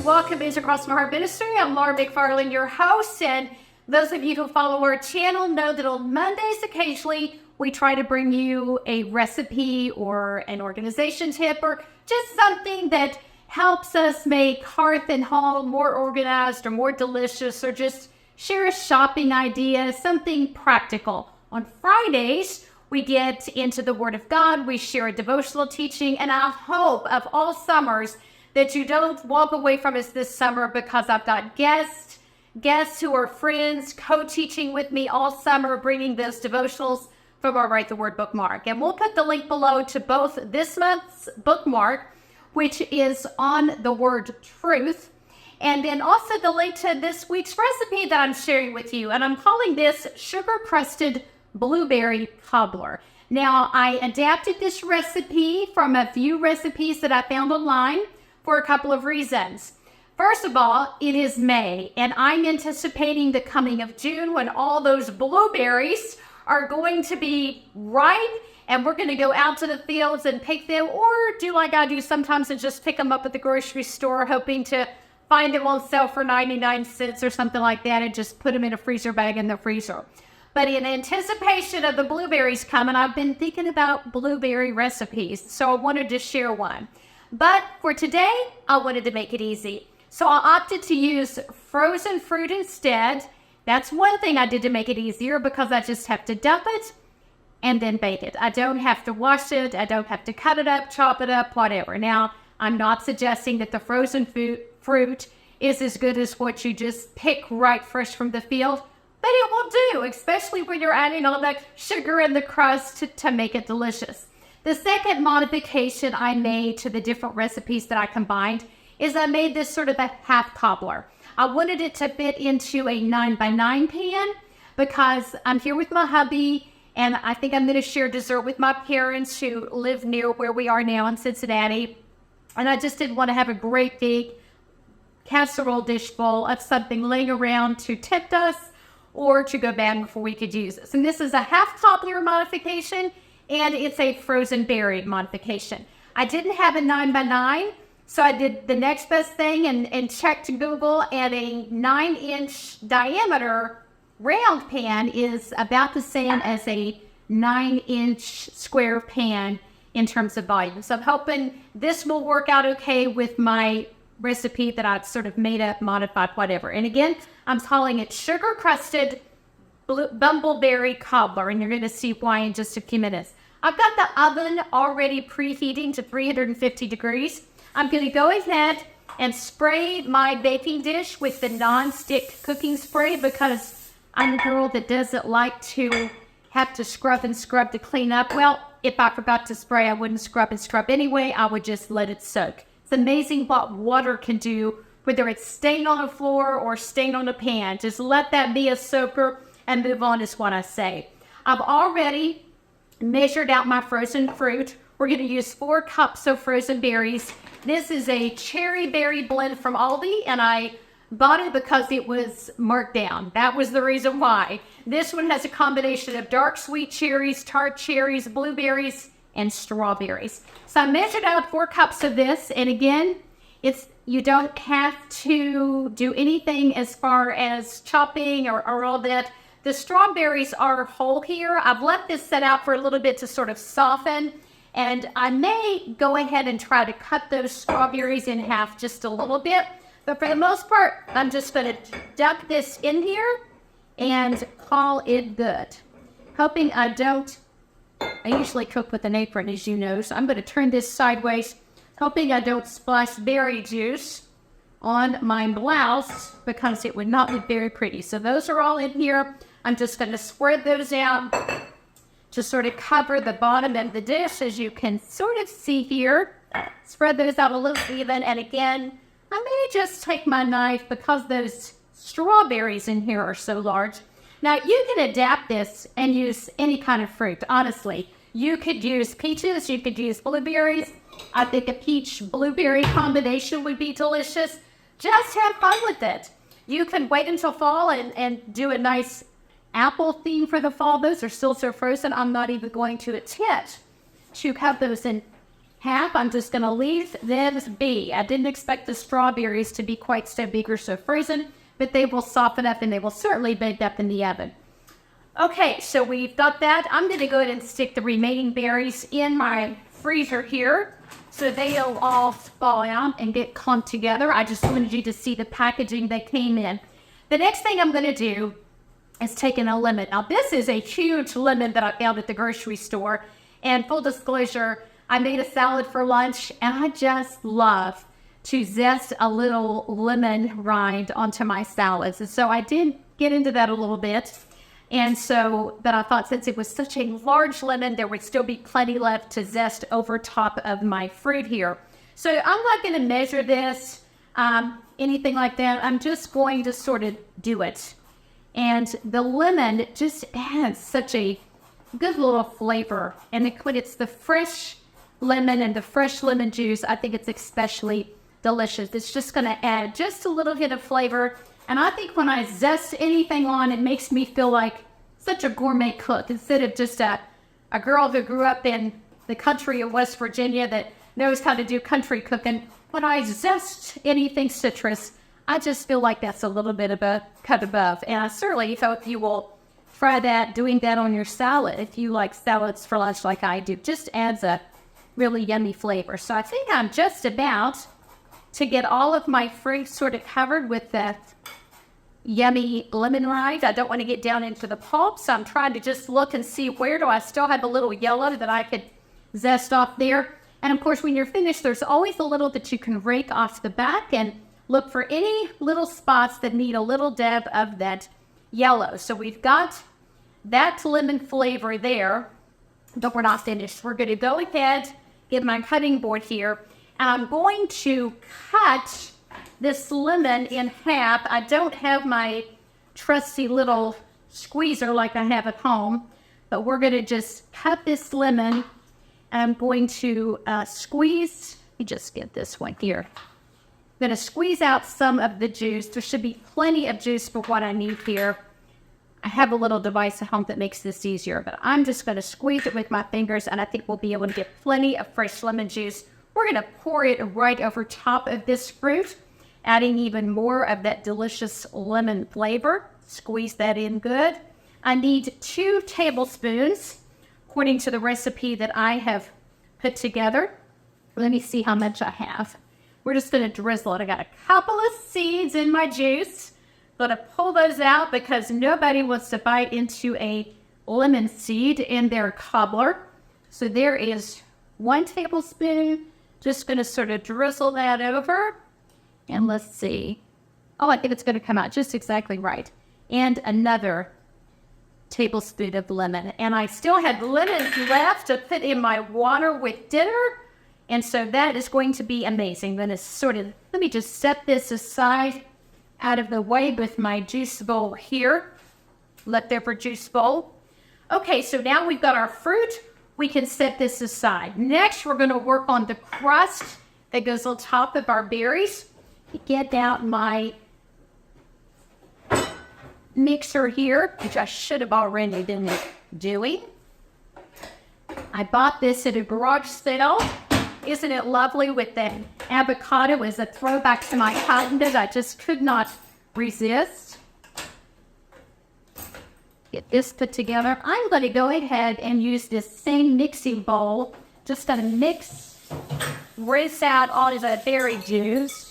Welcome into Across My Heart Ministry. I'm Laura McFarland, your host, and those of you who follow our channel know that on Mondays occasionally we try to bring you a recipe or an organization tip or just something that helps us make hearth and home more organized or more delicious, or just share a shopping idea, something practical. On Fridays, we get into the Word of God, we share a devotional teaching, and I hope of all summers that you don't walk away from us this summer because I've got guests who are friends, co-teaching with me all summer, bringing those devotionals from our Write the Word bookmark. And we'll put the link below to both this month's bookmark, which is on the word truth, and then also the link to this week's recipe that I'm sharing with you. And I'm calling this Sugar-Crusted Blueberry Cobbler. Now, I adapted this recipe from a few recipes that I found online for a couple of reasons. First of all, it is May, and I'm anticipating the coming of June when all those blueberries are going to be ripe, and we're going to go out to the fields and pick them, or do like I do sometimes and just pick them up at the grocery store, hoping to find them on sale for 99 cents or something like that, and just put them in a freezer bag in the freezer. But in anticipation of the blueberries coming, I've been thinking about blueberry recipes, so I wanted to share one. But for today, I wanted to make it easy. So I opted to use frozen fruit instead. That's one thing I did to make it easier, because I just have to dump it and then bake it. I don't have to wash it. I don't have to cut it up, chop it up, whatever. Now, I'm not suggesting that the frozen fruit is as good as what you just pick right fresh from the field, but it will do, especially when you're adding all that sugar and the crust to make it delicious. The second modification I made to the different recipes that I combined is I made this sort of a half cobbler. I wanted it to fit into a 9x9 pan because I'm here with my hubby, and I think I'm going to share dessert with my parents who live near where we are now in Cincinnati. And I just didn't want to have a great big casserole dish full of something laying around to tempt us or to go bad before we could use this. And this is a half cobbler modification, and it's a frozen berry modification. I didn't have a 9x9, so I did the next best thing and checked Google, and a 9-inch diameter round pan is about the same as a 9-inch square pan in terms of volume. So I'm hoping this will work out okay with my recipe that I've sort of made up, modified, whatever. And again, I'm calling it Sugar-Crusted Bumbleberry Cobbler, and you're going to see why in just a few minutes. I've got the oven already preheating to 350 degrees. I'm going to go ahead and spray my baking dish with the non-stick cooking spray, because I'm a girl that doesn't like to have to scrub and scrub to clean up. Well, if I forgot to spray, I wouldn't scrub and scrub anyway. I would just let it soak. It's amazing what water can do, whether it's stained on a floor or stained on a pan. Just let that be a soaker and move on is what I say. I've already measured out my frozen fruit. We're going to use 4 cups of frozen berries. This is a cherry berry blend from Aldi, and I bought it because it was marked down. That was the reason why. This one has a combination of dark sweet cherries, tart cherries, blueberries, and strawberries. So I measured out 4 cups of this, and again, you don't have to do anything as far as chopping or all that. The strawberries are whole here. I've let this set out for a little bit to sort of soften, and I may go ahead and try to cut those strawberries in half just a little bit. But for the most part, I'm just going to dump this in here and call it good. Hoping I usually cook with an apron, as you know, so I'm going to turn this sideways, hoping I don't splash berry juice on my blouse, because it would not be very pretty. So those are all in here. I'm just going to spread those out to sort of cover the bottom of the dish, as you can sort of see here. Spread those out a little even, and again, I may just take my knife, because those strawberries in here are so large. Now, you can adapt this and use any kind of fruit, honestly. You could use peaches, you could use blueberries. I think a peach-blueberry combination would be delicious. Just have fun with it. You can wait until fall and do a nice apple theme for the fall. Those are still so frozen, I'm not even going to attempt to cut those in half. I'm just going to leave them be. I didn't expect the strawberries to be quite so big or so frozen, but they will soften up and they will certainly bake up in the oven. Okay, so we've got that. I'm going to go ahead and stick the remaining berries in my freezer here so they'll all fall out and get clumped together. I just wanted you to see the packaging they came in. The next thing I'm going to do is take in a lemon. Now, this is a huge lemon that I found at the grocery store. And full disclosure, I made a salad for lunch, and I just love to zest a little lemon rind onto my salads. And so I did get into that a little bit. And so, but I thought since it was such a large lemon, there would still be plenty left to zest over top of my fruit here. So I'm not going to measure this, anything like that. I'm just going to sort of do it. And the lemon just adds such a good little flavor. And when it's the fresh lemon and the fresh lemon juice, I think it's especially delicious. It's just going to add just a little hit of flavor. And I think when I zest anything on, it makes me feel like such a gourmet cook instead of just a girl who grew up in the country of West Virginia that knows how to do country cooking. When I zest anything citrus, I just feel like that's a little bit of a cut above. And I certainly hope you will try that, doing that on your salad. If you like salads for lunch like I do, just adds a really yummy flavor. So I think I'm just about to get all of my fruit sort of covered with that yummy lemon rind. I don't want to get down into the pulp, so I'm trying to just look and see where do I still have a little yellow that I could zest off there. And of course, when you're finished, there's always a little that you can rake off the back and look for any little spots that need a little dab of that yellow. So we've got that lemon flavor there, but we're not finished. We're going to go ahead, get my cutting board here, and I'm going to cut this lemon in half. I don't have my trusty little squeezer like I have at home, but we're going to just cut this lemon. I'm going to squeeze, let me just get this one here. I'm going to squeeze out some of the juice. There should be plenty of juice for what I need here. I have a little device at home that makes this easier, but I'm just going to squeeze it with my fingers, and I think we'll be able to get plenty of fresh lemon juice. We're going to pour it right over top of this fruit, adding even more of that delicious lemon flavor. Squeeze that in good. I need 2 tablespoons, according to the recipe that I have put together. Let me see how much I have. We're just going to drizzle it. I got a couple of seeds in my juice. Going to pull those out because nobody wants to bite into a lemon seed in their cobbler. So there is 1 tablespoon. Just going to sort of drizzle that over. And let's see. Oh, I think it's going to come out just exactly right. And another tablespoon of lemon. And I still had lemons left to put in my water with dinner. And so that is going to be amazing. Then it's sort of, let me just set this aside out of the way with my juice bowl here. Leftover juice bowl. Okay, so now we've got our fruit. We can set this aside. Next, we're going to work on the crust that goes on top of our berries. Get out my mixer here, which I should have already been doing. I bought this at a garage sale. Isn't it lovely with the avocado as a throwback to my childhood? I just could not resist. Get this put together. I'm going to go ahead and use this same mixing bowl. Just going to mix, rinse out all of the berry juice,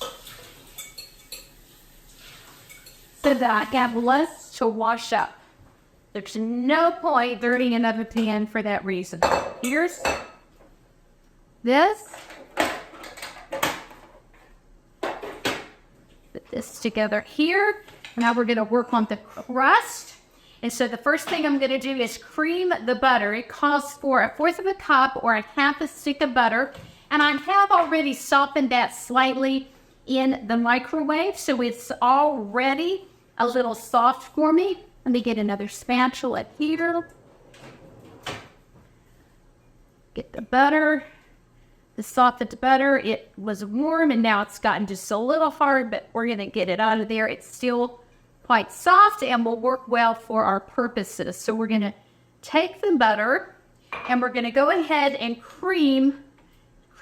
so that I have less to wash up. There's no point dirtying another pan for that reason. Here's this. Put this together here. Now we're going to work on the crust. And so the first thing I'm going to do is cream the butter. It calls for 1/4 of a cup or 1/2 a stick of butter. And I have already softened that slightly in the microwave, so it's already a little soft for me. Let me get another spatula here. Get the butter, the softened butter. It was warm and now it's gotten just a little hard, but we're going to get it out of there. It's still quite soft and will work well for our purposes. So we're going to take the butter and we're going to go ahead and cream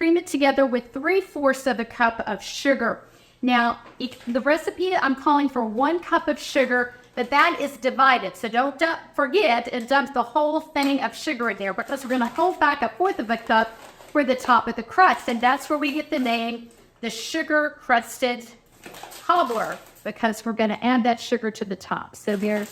cream it together with 3/4 of a cup of sugar. Now, the recipe, I'm calling for 1 cup of sugar, but that is divided. So don't forget and dump the whole thing of sugar in there, because we're going to hold back 1/4 of a cup for the top of the crust. And that's where we get the name, the Sugar-Crusted Cobbler, because we're going to add that sugar to the top. So there's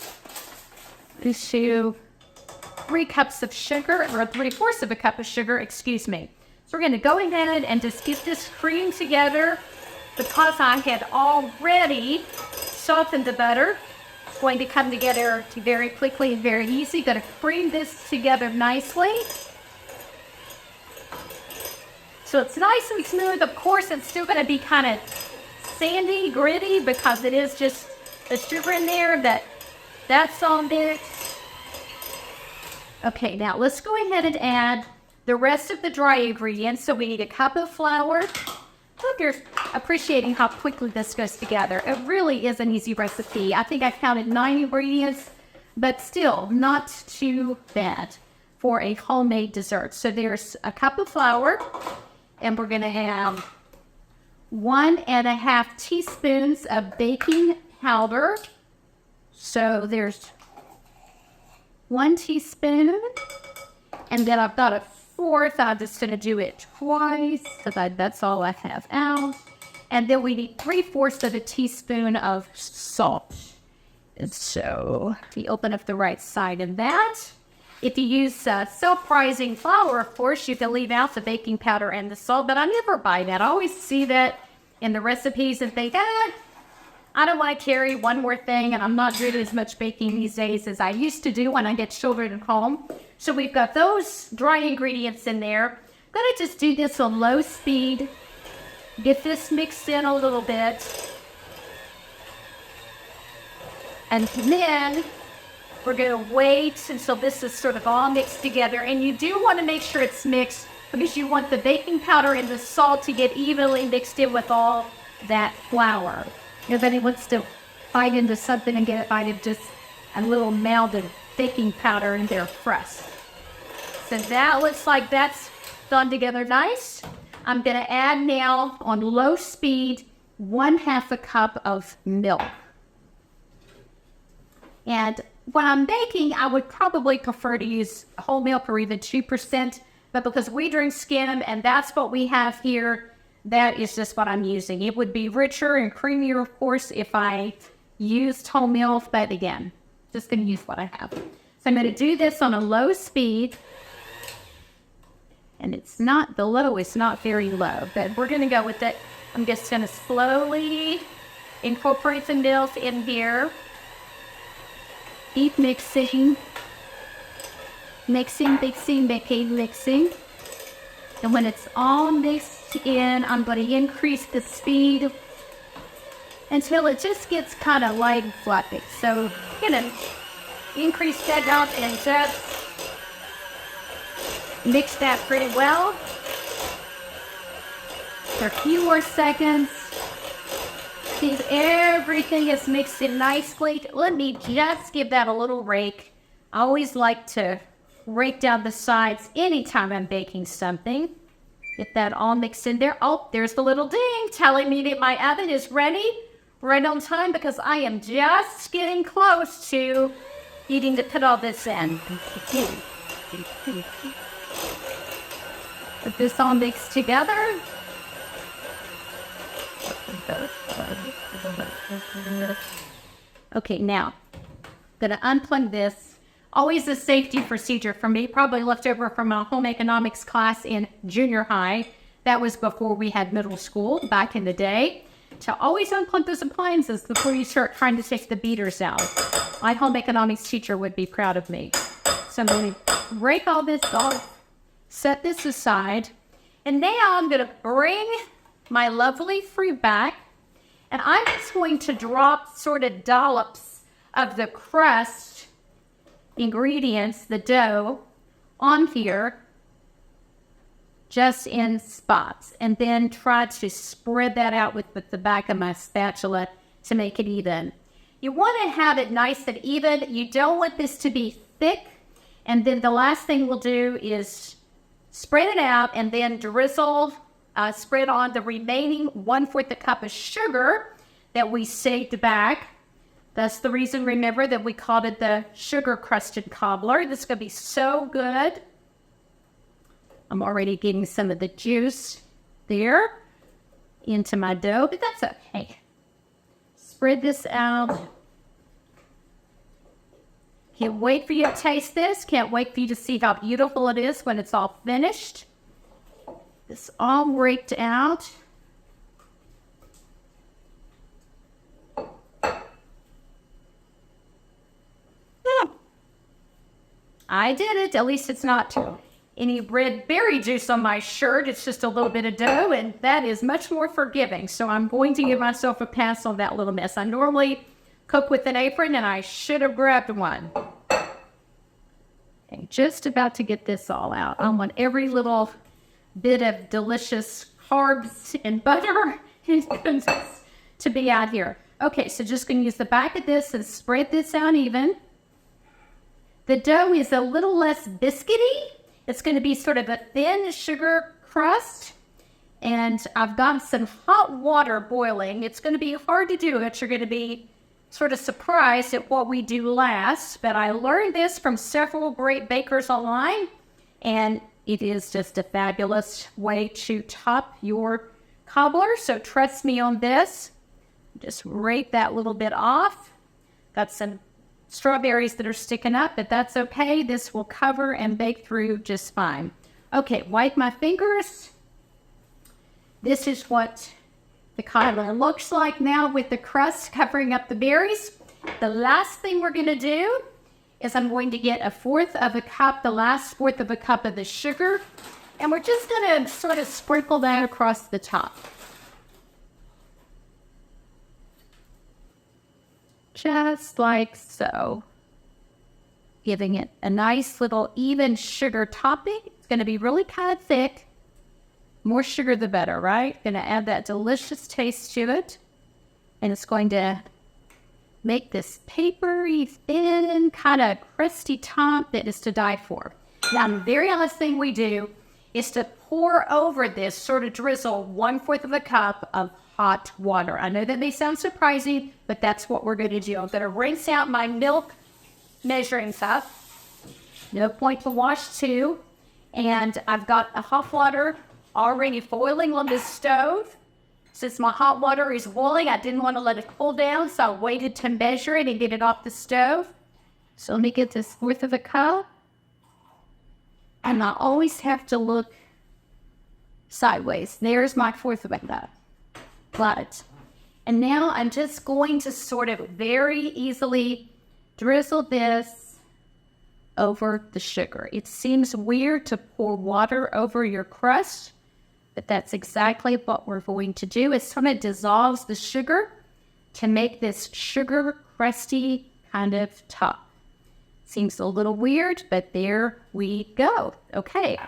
3 cups of sugar, or 3/4 of a cup of sugar, excuse me. So we're going to go ahead and just get this cream together. Because I had already softened the butter, it's going to come together very quickly and very easy. Going to cream this together nicely. So it's nice and smooth. Of course, it's still going to be kind of sandy, gritty, because it is just the sugar in there, that's all mixed. Okay, now let's go ahead and add the rest of the dry ingredients. So we need a cup of flour. I hope you're appreciating how quickly this goes together. It really is an easy recipe. I think I counted 9 ingredients, but still not too bad for a homemade dessert. So there's a cup of flour, and we're going to have 1.5 teaspoons of baking powder. So there's 1 teaspoon, and then I've got a 1/4. I'm just going to do it twice, so that's all I have out. And then we need 3/4 of a teaspoon of salt. And so if you open up the right side of that, if you use self-rising flour, of course, you can leave out the baking powder and the salt, but I never buy that. I always see that in the recipes and think, I don't want to carry one more thing, and I'm not doing as much baking these days as I used to do when I get children at home. So we've got those dry ingredients in there. I'm going to just do this on low speed. Get this mixed in a little bit. And then we're going to wait until this is sort of all mixed together. And you do want to make sure it's mixed, because you want the baking powder and the salt to get evenly mixed in with all that flour. If anyone wants to bite into something and get it bited, just a little mound of baking powder in there first. So that looks like that's done together nice. I'm going to add now on low speed 1/2 cup of milk. And when I'm baking, I would probably prefer to use whole milk or even 2%, but because we drink skim and that's what we have here, that is just what I'm using. It would be richer and creamier, of course, if I used whole milk, but again, just going to use what I have. So I'm going to do this on a low speed, and the low is not very low, but we're going to go with it. I'm just going to slowly incorporate the milk in here. Keep mixing. Mixing. And when it's all mixed in, I'm going to increase the speed until it just gets kind of light and fluffy. So I'm going to increase that up and just mix that pretty well for a few more seconds. See, everything is mixed in nicely. Let me just give that a little rake. I always like to rake down the sides anytime I'm baking something. Get that all mixed in there. Oh, there's the little ding telling me that my oven is ready, right on time, because I am just getting close to needing to put all this in. Put this all mixed together. Okay, now, I'm going to unplug this. Always a safety procedure for me, probably left over from a home economics class in junior high. That was before we had middle school, back in the day. To always unplug those appliances before you start trying to take the beaters out. My home economics teacher would be proud of me. So I'm going to break all this off, set this aside, and now I'm going to bring my lovely fruit back, and I'm just going to drop sort of dollops of the crust ingredients, the dough, on here, just in spots, and then try to spread that out with the back of my spatula to make it even. You want to have it nice and even. You don't want this to be thick. And then the last thing we'll do is Spread it out and then drizzle, spread on the remaining 1/4 cup of sugar that we saved back. That's the reason, remember, that we called it the Sugar-Crusted Cobbler. This is going to be so good. I'm already getting some of the juice there into my dough, but that's okay. Spread this out. Can't wait for you to taste this. Can't wait for you to see how beautiful it is when it's all finished. This all raked out. I did it. At least it's not any red berry juice on my shirt. It's just a little bit of dough, and that is much more forgiving. So I'm going to give myself a pass on that little mess. I normally cook with an apron, and I should have grabbed one. Okay, just about to get this all out. I want every little bit of delicious carbs and butter to be out here. Okay, so just going to use the back of this and spread this out even. The dough is a little less biscuity. It's going to be sort of a thin sugar crust. And I've got some hot water boiling. It's going to be hard to do it. You're going to be sort of surprised at what we do last. But I learned this from several great bakers online. And it is just a fabulous way to top your cobbler. So trust me on this. Just rake that little bit off. Got some strawberries that are sticking up, but that's okay. This will cover and bake through just fine. Okay, wipe my fingers. This is what the cobbler looks like now with the crust covering up the berries. The last thing we're going to do is I'm going to get 1/4 cup, the last 1/4 cup of the sugar, and we're just going to sort of sprinkle that across the top. Just like so. Giving it a nice little even sugar topping. It's going to be really kind of thick. More sugar the better, right? Going to add that delicious taste to it. And it's going to make this papery, thin, kind of crusty top that is to die for. Now, the very last thing we do is to pour over this, sort of drizzle 1/4 cup of hot water. I know that may sound surprising, but that's what we're going to do. I'm going to rinse out my milk measuring cup. No point to wash two. And I've got a hot water already boiling on the stove. Since my hot water is boiling, I didn't want to let it cool down, so I waited to measure it and get it off the stove. So let me get this 1/4 cup. And I always have to look sideways. There's my 1/4 cup. But, and now I'm just going to sort of very easily drizzle this over the sugar. It seems weird to pour water over your crust, but that's exactly what we're going to do. It sort of dissolves the sugar to make this sugar crusty kind of top. Seems a little weird, but there we go. Okay.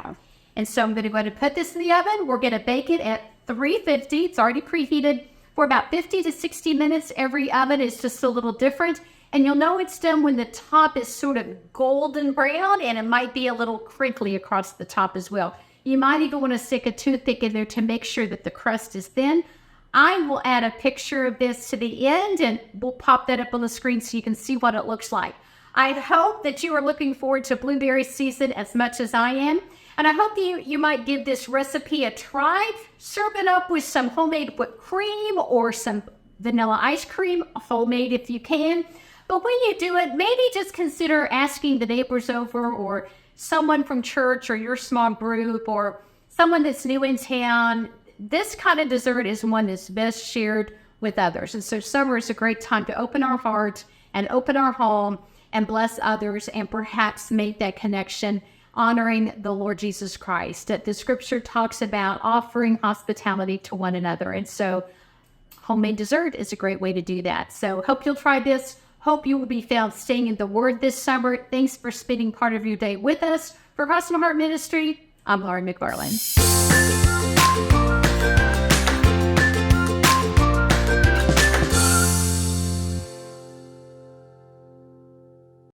And so I'm going to go ahead and put this in the oven. We're going to bake it at 350. It's already preheated for about 50 to 60 minutes. Every oven is just a little different. And you'll know it's done when the top is sort of golden brown, and it might be a little crinkly across the top as well. You might even want to stick a toothpick in there to make sure that the crust is thin. I will add a picture of this to the end, and we'll pop that up on the screen so you can see what it looks like. I hope that you are looking forward to blueberry season as much as I am. And I hope you might give this recipe a try. Serve it up with some homemade whipped cream or some vanilla ice cream, homemade if you can. But when you do it, maybe just consider asking the neighbors over or someone from church or your small group or someone that's new in town. This kind of dessert is one that's best shared with others. And so summer is a great time to open our heart and open our home and bless others and perhaps make that connection honoring the Lord Jesus Christ. That the scripture talks about offering hospitality to one another. And so homemade dessert is a great way to do that. So hope you'll try this. Hope you will be found staying in the Word this summer. Thanks for spending part of your day with us. For Cross My Heart Ministry, I'm Laurie McFarland.